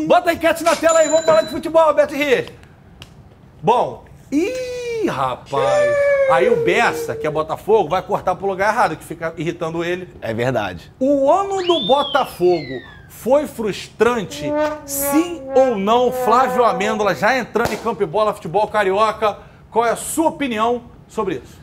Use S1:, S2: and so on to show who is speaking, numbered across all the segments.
S1: Bota a enquete na tela aí, vamos falar de futebol, Beto Rios. Bom, rapaz. Aí o Bessa, que é Botafogo, vai cortar pro lugar errado, que fica irritando ele.
S2: É verdade.
S1: O ano do Botafogo foi frustrante? Sim ou não? Flávio Amêndola já entrando em campo e bola, futebol carioca. Qual é a sua opinião sobre isso?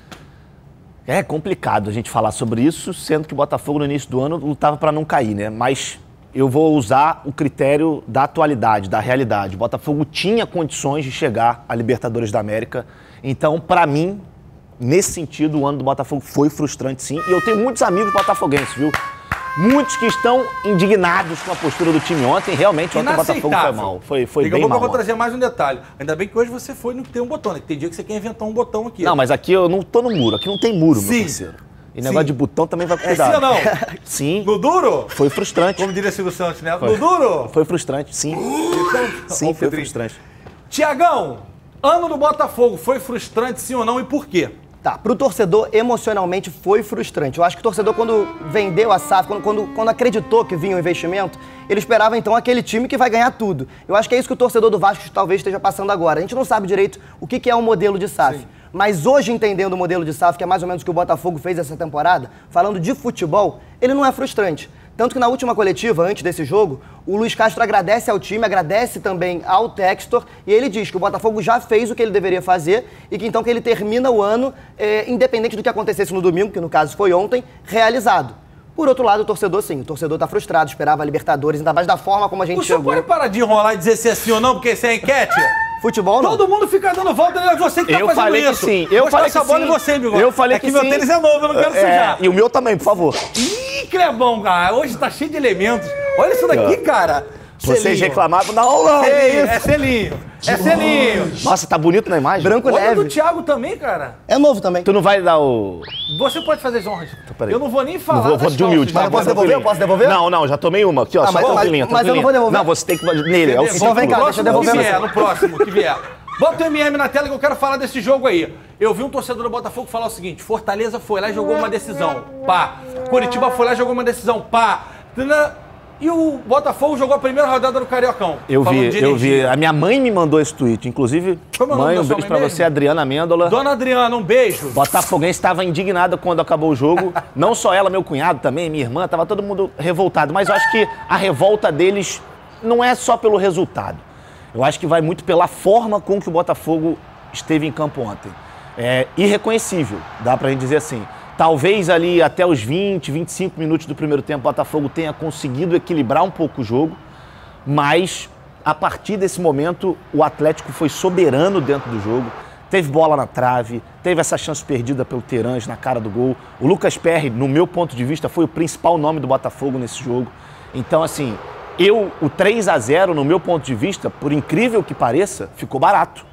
S2: É complicado a gente falar sobre isso, sendo que o Botafogo no início do ano lutava para não cair, né? Mas eu vou usar o critério da atualidade, da realidade. O Botafogo tinha condições de chegar à Libertadores da América. Então, para mim, nesse sentido, o ano do Botafogo foi frustrante, sim. E eu tenho muitos amigos botafoguenses, viu? Muitos que estão indignados com a postura do time ontem. Realmente, ontem o Botafogo foi mal. Foi bem mal.
S1: Eu vou trazer mais um detalhe. Ainda bem que hoje você foi no que tem um botão, né? Que tem dia que você quer inventar um botão aqui.
S2: Não, mas aqui eu não tô no muro. Aqui não tem muro, meu parceiro. E negócio de botão também vai cuidar.
S1: Sim ou não?
S2: Sim.
S1: No duro?
S2: Foi frustrante.
S1: Como diria Silvio Santos, né? No duro?
S2: Foi frustrante, sim. Sim, foi frustrante.
S1: Tiagão, ano do Botafogo foi frustrante, sim ou não, e por quê?
S3: Tá, pro torcedor, emocionalmente foi frustrante. Eu acho que o torcedor, quando vendeu a SAF, quando acreditou que vinha o investimento, ele esperava, então, aquele time que vai ganhar tudo. Eu acho que é isso que o torcedor do Vasco talvez esteja passando agora. A gente não sabe direito o que é um modelo de SAF. Sim. Mas hoje, entendendo o modelo de SAF, que é mais ou menos o que o Botafogo fez essa temporada, falando de futebol, ele não é frustrante. Tanto que na última coletiva, antes desse jogo, o Luiz Castro agradece ao time, agradece também ao Textor, e ele diz que o Botafogo já fez o que ele deveria fazer e que então que ele termina o ano, independente do que acontecesse no domingo, que no caso foi ontem, realizado. Por outro lado, o torcedor, sim, o torcedor tá frustrado, esperava a Libertadores, ainda mais da forma como a gente chegou.
S1: O senhor pode parar de enrolar e dizer se é sim ou não, porque isso é enquete?
S3: Futebol não.
S1: Todo mundo fica dando volta, é você que tá fazendo
S2: falei
S1: isso.
S2: Que sim. Eu falei que sim.
S1: Bola em você, Bigode.
S2: Eu falei que
S1: meu
S2: sim.
S1: Tênis é novo, eu não quero sujar.
S2: E o meu também, por favor.
S1: Ih, Clebão, cara, hoje tá cheio de elementos. Olha isso daqui, cara.
S2: Vocês reclamavam, não.
S1: É selinho. É selinho.
S2: Nossa, tá bonito na imagem.
S3: Branco
S1: Olha
S3: neve.
S1: do Thiago também, cara.
S3: É novo também.
S2: Tu não vai dar o...
S1: Você pode fazer as honras.
S2: Então,
S1: eu não vou nem falar.
S2: Vou de humilde, tá?
S3: Posso devolver? Posso devolver?
S2: Não, já tomei uma. Aqui, ó, só tranquilinha.
S3: Mas eu não vou devolver.
S2: Não, você tem que... Nele, é o
S3: Então vem cá, deixa eu devolver você.
S1: No próximo que vier. Bota o MM na tela que eu quero falar desse jogo aí. Eu vi um torcedor do Botafogo falar o seguinte: Fortaleza foi lá e jogou uma decisão. Pá. Curitiba foi lá e jogou uma decisão. Pá. E o Botafogo jogou a primeira rodada do Cariocão.
S2: Eu vi. A minha mãe me mandou esse tweet. Inclusive, mãe, um beijo pra você, Adriana Amêndola.
S1: Dona Adriana, um beijo.
S2: Botafoguense estava indignada quando acabou o jogo. Não só ela, meu cunhado também, minha irmã, tava todo mundo revoltado. Mas eu acho que a revolta deles não é só pelo resultado. Eu acho que vai muito pela forma com que o Botafogo esteve em campo ontem. É irreconhecível, dá pra gente dizer assim. Talvez ali até os 20, 25 minutos do primeiro tempo o Botafogo tenha conseguido equilibrar um pouco o jogo, mas a partir desse momento o Atlético foi soberano dentro do jogo, teve bola na trave, teve essa chance perdida pelo Terãs na cara do gol. O Lucas Perry, no meu ponto de vista, foi o principal nome do Botafogo nesse jogo. Então, assim, o 3-0, no meu ponto de vista, por incrível que pareça, ficou barato.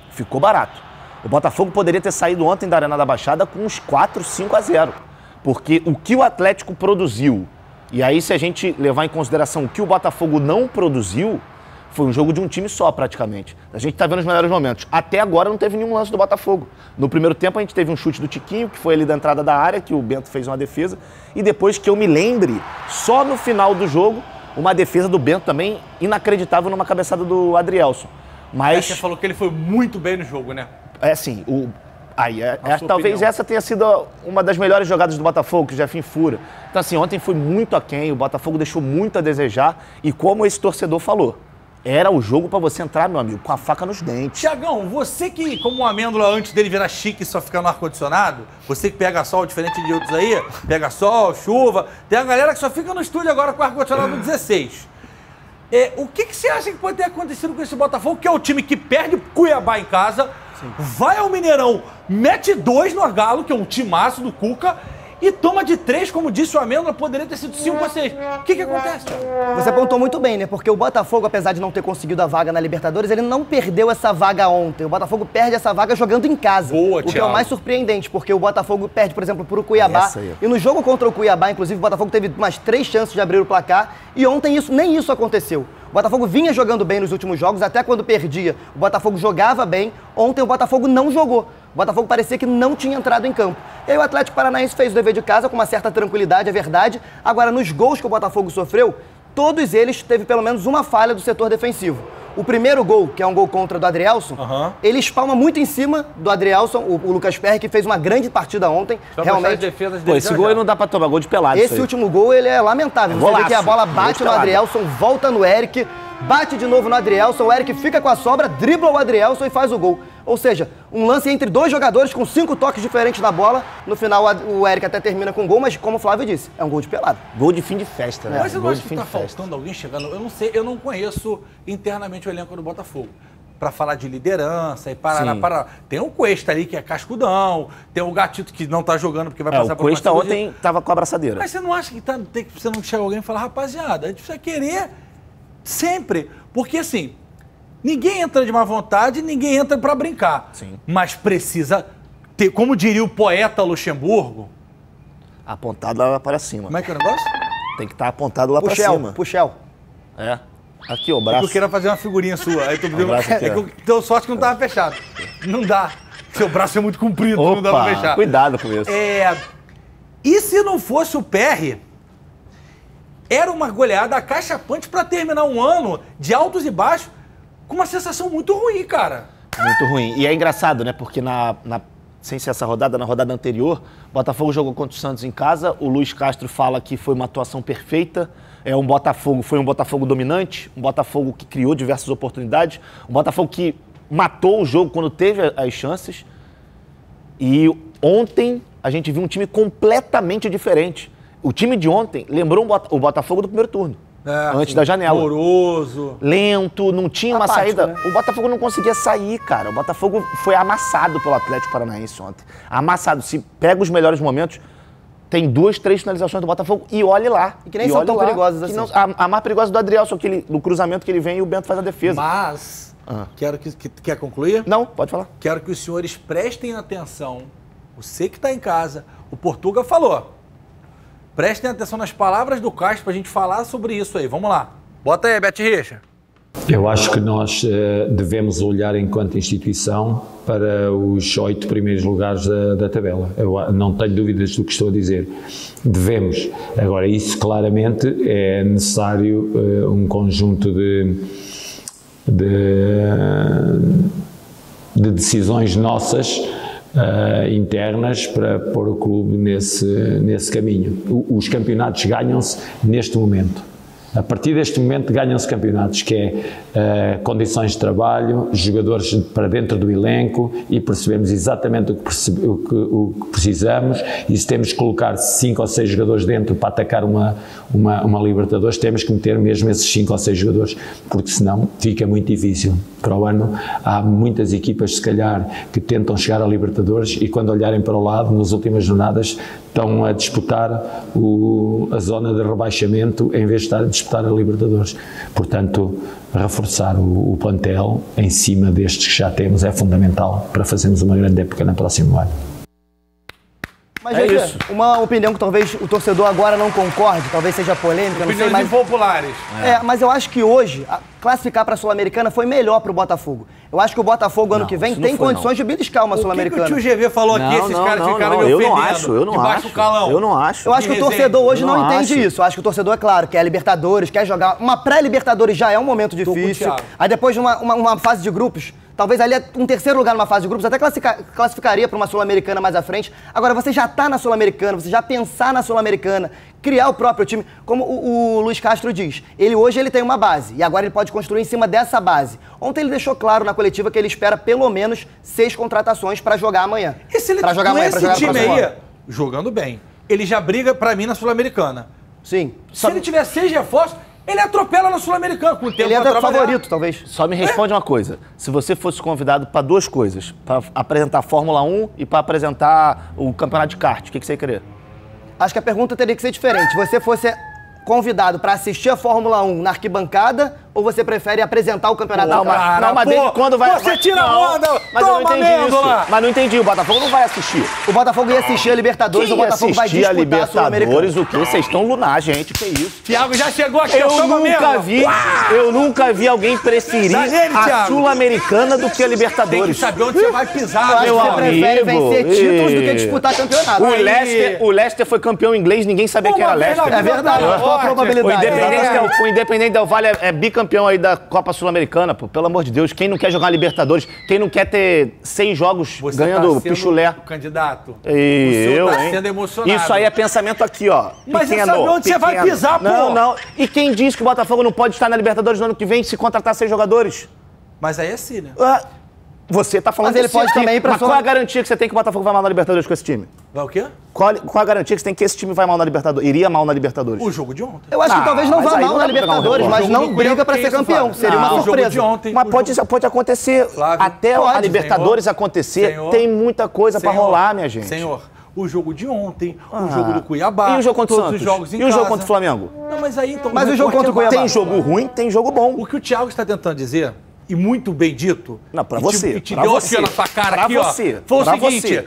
S2: Ficou barato. O Botafogo poderia ter saído ontem da Arena da Baixada com uns 4-5-0. Porque o que o Atlético produziu, e aí se a gente levar em consideração o que o Botafogo não produziu, foi um jogo de um time só praticamente. A gente tá vendo os melhores momentos. Até agora não teve nenhum lance do Botafogo. No primeiro tempo a gente teve um chute do Tiquinho, que foi ali da entrada da área, que o Bento fez uma defesa. E depois que eu me lembre, só no final do jogo, uma defesa do Bento também inacreditável numa cabeçada do Adrielson. Mas...
S1: Você falou que ele foi muito bem no jogo, né?
S2: É assim, talvez essa tenha sido uma das melhores jogadas do Botafogo, que o Jefinho fura. Então assim, ontem foi muito aquém, o Botafogo deixou muito a desejar. E como esse torcedor falou, era o jogo pra você entrar, meu amigo, com a faca nos dentes.
S1: Tiagão, você que, como o Amêndola, antes dele virar chique e só ficar no ar-condicionado, você que pega sol, diferente de outros aí, pega sol, chuva, tem a galera que só fica no estúdio agora com o ar-condicionado 16. O que você acha que pode ter acontecido com esse Botafogo, que é o time que perde Cuiabá em casa, sim, vai ao Mineirão, mete 2 no Galo, que é um timaço do Cuca, e toma de 3, como disse o Amêndola, poderia ter sido 5-6. O que acontece, Thiago?
S3: Você apontou muito bem, né? Porque o Botafogo, apesar de não ter conseguido a vaga na Libertadores, ele não perdeu essa vaga ontem. O Botafogo perde essa vaga jogando em casa.
S1: Boa,
S3: o que é o mais surpreendente, porque o Botafogo perde, por exemplo, pro Cuiabá. E no jogo contra o Cuiabá, inclusive, o Botafogo teve umas 3 chances de abrir o placar. E ontem nem isso aconteceu. O Botafogo vinha jogando bem nos últimos jogos, até quando perdia, o Botafogo jogava bem. Ontem o Botafogo não jogou. O Botafogo parecia que não tinha entrado em campo. E aí o Atlético Paranaense fez o dever de casa com uma certa tranquilidade, é verdade. Agora, nos gols que o Botafogo sofreu, todos eles teve pelo menos uma falha do setor defensivo. O primeiro gol, que é um gol contra do Adrielson, ele espalma muito em cima do Adrielson, o Lucas Perry, que fez uma grande partida ontem. Realmente.
S2: Pô, esse gol aí não dá pra tomar, gol de pelado.
S3: Esse último gol, ele é lamentável. Você vê que a bola bate no Adrielson, volta no Eric, bate de novo no Adrielson, o Eric fica com a sobra, dribla o Adrielson e faz o gol. Ou seja, um lance entre dois jogadores com 5 toques diferentes na bola. No final, o Eric até termina com gol, mas como o Flávio disse, é um gol de pelado.
S2: Gol de fim de festa, né?
S1: Mas eu não acho que tá faltando alguém chegando. Eu não sei, eu não conheço internamente o elenco do Botafogo. Pra falar de liderança e parará. Tem o Cuesta ali, que é cascudão. Tem o Gatito, que não tá jogando porque vai passar por
S2: o Cuesta ontem tava com a abraçadeira.
S1: Mas você não acha que você não chega alguém e fala, rapaziada, a gente precisa querer sempre. Porque assim, ninguém entra de má vontade, ninguém entra pra brincar.
S2: Sim.
S1: Mas precisa ter, como diria o poeta Luxemburgo...
S2: Apontado lá para cima.
S1: Como é que é o negócio?
S2: Tem que estar apontado lá pra cima.
S3: Puxel.
S2: É. Aqui, o braço.
S1: É que eu queria fazer uma figurinha sua. Aí tu viu, é que eu deu sorte que não tava fechado. Não dá. Seu braço é muito comprido, não dá pra fechar.
S2: Cuidado com isso.
S1: E se não fosse o PR, era uma goleada acachapante pra terminar um ano de altos e baixos com uma sensação muito ruim, cara.
S2: Muito ruim. E é engraçado, né? Porque sem ser essa rodada, na rodada anterior, o Botafogo jogou contra o Santos em casa, o Luiz Castro fala que foi uma atuação perfeita, foi um Botafogo dominante, um Botafogo que criou diversas oportunidades, um Botafogo que matou o jogo quando teve as chances. E ontem a gente viu um time completamente diferente. O time de ontem lembrou o Botafogo do primeiro turno. Antes da janela.
S1: Moroso.
S2: Lento, não tinha uma saída. Né? O Botafogo não conseguia sair, cara. O Botafogo foi amassado pelo Atlético Paranaense ontem. Amassado. Se pega os melhores momentos, tem 2, 3 finalizações do Botafogo e olhe lá.
S3: E que nem são tão perigosas assim.
S2: A mais perigosa do Adrielson, do cruzamento que ele vem e o Bento faz a defesa.
S1: Mas, quer concluir?
S2: Não, pode falar.
S1: Quero que os senhores prestem atenção. Você que está em casa, o Portuga falou. Prestem atenção nas palavras do Castro para a gente falar sobre isso aí. Vamos lá. Bota aí, Bete Richa.
S4: Eu acho que nós devemos olhar enquanto instituição para os 8 primeiros lugares da tabela. Eu não tenho dúvidas do que estou a dizer. Devemos. Agora, isso claramente é necessário um conjunto de decisões nossas internas para pôr o clube nesse caminho. Os campeonatos ganham-se neste momento. A partir deste momento ganham-se campeonatos, que é condições de trabalho, jogadores para dentro do elenco e percebemos exatamente o que precisamos, e se temos que colocar 5 ou 6 jogadores dentro para atacar uma Libertadores, temos que meter mesmo esses 5 ou 6 jogadores, porque senão fica muito difícil. Para o ano há muitas equipas, se calhar, que tentam chegar a Libertadores e quando olharem para o lado, nas últimas jornadas, estão a disputar a zona de rebaixamento em vez de estar a disputar a Libertadores. Portanto, reforçar o plantel em cima destes que já temos é fundamental para fazermos uma grande época no próximo ano.
S3: Mas, gente, isso. Uma opinião que talvez o torcedor agora não concorde, talvez seja polêmica, não sei, mas...
S1: impopulares.
S3: Mas eu acho que hoje, classificar para a Sul-Americana foi melhor para o Botafogo. Eu acho que o Botafogo, ano que vem, tem condições de beliscar uma Sul-Americana.
S1: O que o tio GV falou aqui, esses caras ficaram me ofendendo?
S2: Eu não acho.
S3: Eu não acho que o torcedor hoje não entende isso. Eu acho que o torcedor, é claro, quer Libertadores, quer jogar... Uma pré-Libertadores já é um momento difícil. Aí depois de uma fase de grupos... Talvez ali um terceiro lugar numa fase de grupos até classificaria para uma Sul-Americana mais à frente. Agora, você já está na Sul-Americana, você já pensar na Sul-Americana, criar o próprio time, como o Luiz Castro diz. Hoje ele tem uma base e agora ele pode construir em cima dessa base. Ontem ele deixou claro na coletiva que ele espera pelo menos 6 contratações para jogar amanhã.
S1: E se ele
S3: pra jogar amanhã,
S1: esse time aí, jogando bem, ele já briga para mim na Sul-Americana.
S3: Sim.
S1: Se ele tiver 6 reforços, ele atropela na Sul-Americana com o tempo.
S3: Ele é até favorito, talvez.
S2: Só me responde uma coisa. Se você fosse convidado para 2 coisas, para apresentar a Fórmula 1 e para apresentar o campeonato de kart, o que você ia querer?
S3: Acho que a pergunta teria que ser diferente. Se você fosse convidado para assistir a Fórmula 1 na arquibancada ou você prefere apresentar o campeonato da casa?
S2: Não, mas desde quando vai...
S1: Você tira a onda!
S2: Mas eu não
S1: Toma,
S2: entendi
S1: Amêndola!
S2: isso. Mas não entendi, o Botafogo não vai assistir.
S3: O Botafogo ia assistir a Libertadores, o Botafogo vai disputar a
S2: Libertadores, o quê? Vocês estão lunar, gente, que isso?
S1: Thiago já chegou aqui,
S2: Eu nunca vi alguém preferir a Sul-Americana do que a
S1: Tem que
S2: Libertadores.
S1: saber onde você vai pisar,
S3: Eu
S1: meu
S3: acho que você
S1: amigo.
S3: prefere vencer títulos do que disputar campeonato.
S2: O Leicester foi campeão inglês, ninguém sabia que era Leicester.
S3: É verdade, qual a probabilidade?
S2: O Independente Del Valle é bicampeão aí da Copa Sul-Americana, pô. Pelo amor de Deus, quem não quer jogar Libertadores? Quem não quer ter 6 jogos
S1: Você
S2: ganhando
S1: tá sendo
S2: pichulé?
S1: o candidato.
S2: Eu,
S1: tá
S2: hein?
S1: sendo emocionado.
S2: Isso aí é pensamento aqui, ó.
S1: Mas você sabe onde você vai pisar, pô?
S2: Não. E quem disse que o Botafogo não pode estar na Libertadores no ano que vem se contratar 6 jogadores?
S1: Mas aí é sim, né?
S2: Você tá falando
S3: Mas ele
S2: desse
S3: pode
S2: time.
S3: também ir pra
S2: Mas qual é a garantia que você tem que o Botafogo vai mal na Libertadores com esse time?
S1: Vai o quê?
S2: Qual a garantia que você tem que esse time vai mal na Libertadores? Iria mal na Libertadores?
S1: O jogo de ontem.
S3: Eu acho que talvez não
S2: mas
S3: vá
S2: aí
S3: mal
S2: não
S3: na
S2: dá pra pegar um
S3: Libertadores, mas
S1: jogo
S3: não
S1: do
S3: briga pra
S1: Cuiabá,
S3: ser campeão.
S1: Flávio.
S3: Seria uma
S1: O jogo de
S3: surpresa.
S1: ontem.
S2: Mas pode acontecer.
S1: Flávio.
S2: Até
S3: Pode,
S2: a Libertadores
S1: senhor.
S2: acontecer,
S1: Senhor.
S2: tem muita coisa pra
S1: Senhor.
S2: rolar, minha gente.
S1: Senhor, o jogo de ontem, o jogo do Cuiabá,
S2: E o jogo contra o
S1: todos
S2: Santos?
S1: os jogos em
S2: E o jogo
S1: casa.
S2: contra o Flamengo?
S1: Não, mas aí então...
S3: Mas o jogo contra o Cuiabá?
S2: Tem jogo ruim, tem jogo bom.
S1: O que o Thiago está tentando dizer, e muito bem dito...
S2: Não, pra
S1: e
S2: você,
S1: E te
S2: pra
S1: deu
S2: você,
S1: aqui ó, na sua cara,
S2: pra
S1: aqui,
S2: você,
S1: ó. Foi o
S2: pra
S1: seguinte,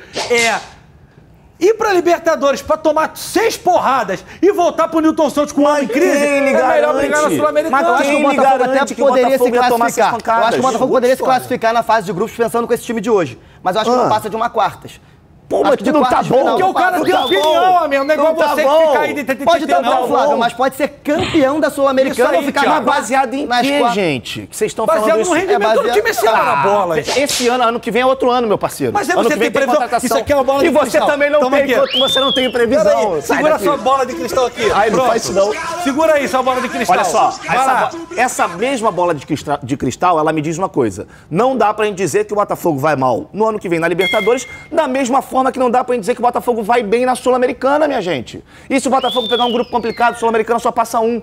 S1: ir pra Libertadores pra tomar 6 porradas e voltar pro Newton Santos com um ano em crise,
S2: quem lhe
S1: é melhor
S2: garante?
S1: brigar na Sul-Americana.
S3: Mas eu acho que o
S2: Quem lhe
S3: Botafogo
S2: garante
S3: até
S2: que o
S3: poderia se
S2: Botafogo ia tomar essas
S3: classificar. Eu
S2: pancadas?
S3: acho que o Botafogo poderia se
S1: Outra história.
S3: classificar na fase de grupos pensando com esse time de hoje. Mas eu acho que não passa de uma quartas.
S2: Pô,
S3: Acho
S2: mas
S3: que
S2: tu
S3: de
S2: não tá
S3: quartas de
S2: bom.
S3: final
S1: Porque o cara
S3: não
S1: tem
S3: tá
S1: opinião, amigo. Não é igual
S2: Não tá
S1: você que
S2: bom.
S1: fica aí de
S3: Pode estar bom, Flávio,
S1: não.
S3: mas pode ser campeão da
S1: Isso
S3: Sul-Americana
S1: aí,
S3: ou ficar
S1: Thiago.
S3: na
S2: Baseado em
S3: nas
S2: quê,
S3: quartas.
S2: gente? Que vocês estão
S1: Baseado
S2: falando
S1: no
S2: isso?
S1: rendimento do
S3: baseado-
S1: time esse ano, bola.
S2: Esse ano que vem é outro ano, meu parceiro.
S1: Mas aí
S2: ano
S1: você
S2: que vem
S1: tem previsão.
S2: contratação.
S1: Isso aqui é uma bola de
S2: E você
S1: cristal.
S2: também não
S1: Toma
S2: tem,
S1: aqui.
S2: enquanto você não tem previsão.
S1: Peraí,
S2: Sai
S1: segura
S2: daqui.
S1: sua bola de cristal aqui.
S2: Ai, não
S1: Pronto.
S2: faz isso não.
S1: Segura aí sua bola de cristal.
S2: Olha só,
S1: Vai lá.
S2: essa mesma bola de cristal, ela me diz uma coisa. Não dá pra gente dizer que o Botafogo vai mal no ano que vem na Libertadores, da mesma forma que não dá pra gente dizer que o Botafogo vai bem na Sul-Americana, minha gente. E se o Botafogo pegar um grupo complicado, Sul-Americana só passa um.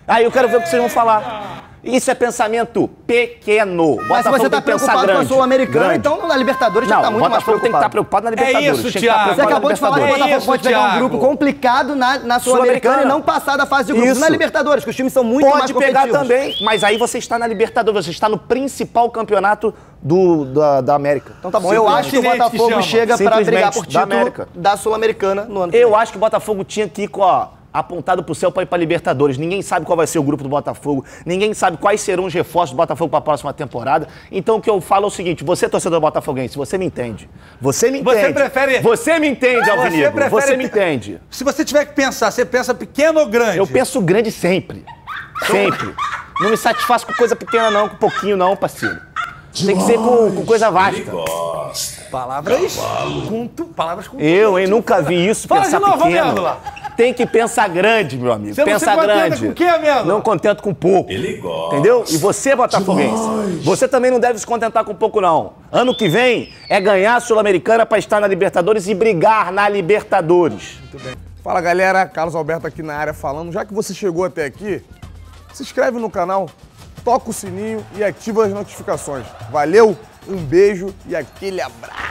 S2: Aí eu quero ver o que vocês vão falar. Isso é pensamento pequeno.
S3: Mas se você tá preocupado com a Sul-Americana, então na Libertadores já
S2: não,
S3: tá
S2: o
S3: muito mais
S2: Botafogo tem que estar preocupado na Libertadores.
S1: isso,
S2: Tem que estar
S1: Thiago.
S3: Você
S2: preocupado
S3: acabou
S2: na
S3: de falar que o
S2: Libertadores.
S3: Botafogo pode pegar um
S1: Thiago.
S3: grupo complicado na Sul-Americana e não passar da fase de grupos
S2: Isso.
S3: na Libertadores, que os times são muito mais
S2: Pode pegar
S3: competitivos.
S2: também, mas aí você está na Libertadores, você está no principal campeonato da América.
S3: Então tá bom, eu acho que o
S1: Simplesmente
S3: Botafogo
S1: chama.
S3: chega pra brigar por
S2: Simplesmente da
S3: título
S2: América.
S3: da Sul-Americana no ano que vem.
S2: Eu acho que o Botafogo tinha que ir com, ó, apontado pro céu para ir para Libertadores. Ninguém sabe qual vai ser o grupo do Botafogo, ninguém sabe quais serão os reforços do Botafogo para a próxima temporada. Então o que eu falo é o seguinte, você torcedor botafoguense, você me entende. Você me entende.
S1: Você prefere-
S2: Você me entende, Alvinegro.
S1: prefere-
S2: Você me entende.
S1: Se você tiver que pensar, você pensa pequeno ou grande?
S2: Eu penso grande sempre. Sempre. Não me satisfaço com coisa pequena não, com pouquinho não, parceiro. Tem que ser com coisa vasta.
S1: Palavras com
S2: Eu, hein, nunca vi isso,
S1: Fala
S2: pensar
S1: de novo,
S2: pequeno.
S1: Amêndola.
S2: Tem que pensar grande, meu amigo.
S1: Você não
S2: Pensa
S1: se contenta
S2: grande.
S1: com o quê, Amêndola?
S2: Não contento com pouco. Entendeu? E você, botafoguense, você também não deve se contentar com pouco, não. Ano que vem é ganhar a Sul-Americana para estar na Libertadores e brigar na Libertadores.
S5: Fala galera, Carlos Alberto aqui na área falando. Já que você chegou até aqui, se inscreve no canal, toca o sininho e ativa as notificações. Valeu, um beijo e aquele abraço.